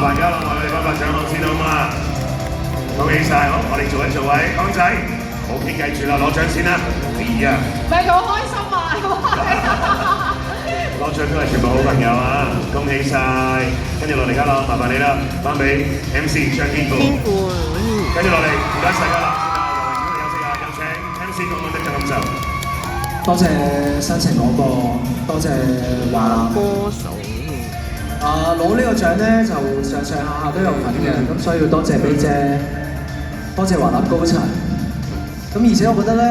煩交流，我哋頒發獎項先好嘛？恭喜晒，好，我哋做一做位，江仔，冇傾偈住啦，攞獎先啦。哎呀，唔係好開心啊！攞獎都係全部好朋友啊，恭喜晒！跟住落嚟家樂，麻煩你啦，頒俾 MC 張天賦。跟住落嚟，唔該晒家樂，如果有時間有請 MC 講講的感受。多謝新城廣播，多謝華南歌手。攞呢個獎咧就上下都有份嘅，咁所以要多謝B姐，多謝華南高層。咁而且我覺得咧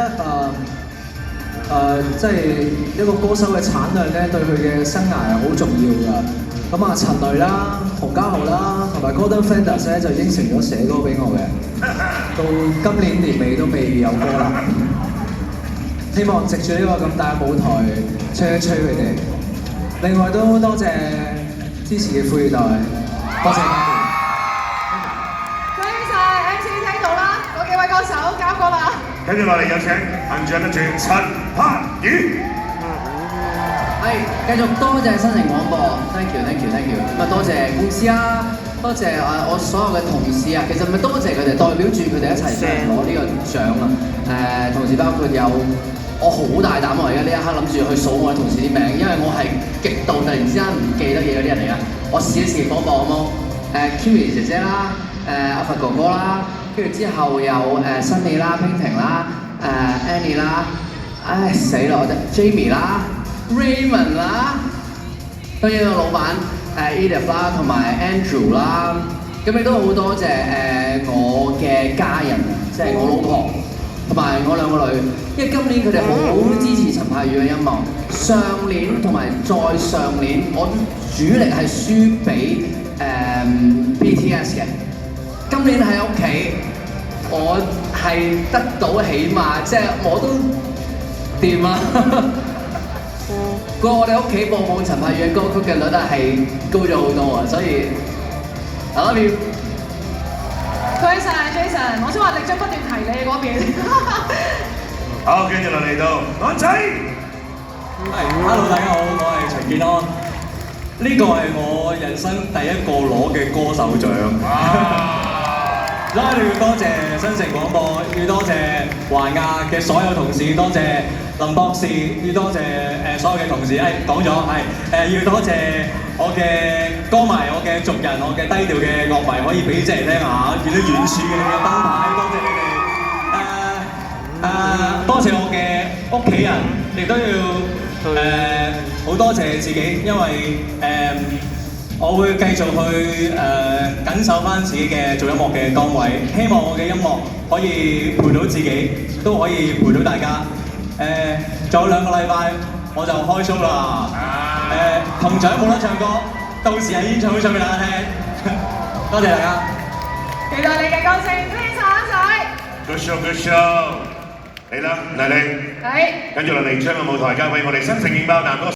即係一個歌手嘅產量咧，對佢嘅生涯係好重要㗎。咁啊，陳蕾啦、洪家豪啦，同埋 Gordon Fenders 咧就應承咗寫歌俾我嘅，到今年年尾都未有歌啦。希望藉住呢個咁大嘅舞台，吹一吹佢哋。另外都多謝支持嘅富二代，多謝你哋。恭喜晒 MC 聽到啦，嗰幾位歌手交過啦。跟住落嚟有請行掌得住陳柏宇。係，繼續多謝新城廣播 ，thank you。咁啊多謝公司啦，多謝我所有嘅同事啊，其實唔係多謝佢哋，代表住佢哋一齊上嚟攞呢個獎啊。同時包括有我好大膽，我而家呢一刻諗住去數我嘅同事啲名，因為我係極度突然之間唔記得嘢嗰啲人嚟㗎。我試一試廣播好冇？Kimi 姐姐啦，阿佛哥哥啦，跟住之後有新美啦、Painting 啦、Annie 啦，唉死啦我哋 Jamie 啦。Raymond 啦，當然有老闆Edith 啦，同埋 Andrew 啦，咁亦都好多謝我嘅家人，即係我老婆同埋我兩個女，因為今年佢哋好支持陳柏宇嘅音樂。上年同埋再上年，我主力係輸俾BTS 嘅，今年喺屋企，我係得到起碼即係我都掂啊！我哋屋企播放陳柏宇嘅歌曲嘅率係高咗好多啊，所以 I love you。恭喜晒 Jason， 我想話力將不斷提你嗰邊。好，跟住落嚟到安仔。Hello 大家好，我係陳健安。呢個係我人生第一個攞嘅歌手獎。所以要多謝新城廣播，要多謝華亞嘅所有同事，多謝林博士，要多謝所有嘅同事。講咗要多謝我嘅歌迷、我嘅族人、我嘅低調嘅樂迷，可以俾隻嚟聽下，見到遠處嘅你嘅燈牌，多謝你哋。多謝我嘅屋企人，亦都要好多謝自己，因為我會繼續去緊守翻自己嘅做音樂嘅崗位，希望我嘅音樂可以陪到自己，都可以陪到大家。仲有2個禮拜我就開 show 啦。同獎冇得唱歌，到時喺演唱會唱俾大家聽。多謝大家。期待你嘅歌聲，恭喜晒安仔。Good show，good show。嚟啦，嚟你。係。跟住落嚟將個舞台交俾我哋新城麵包男歌手。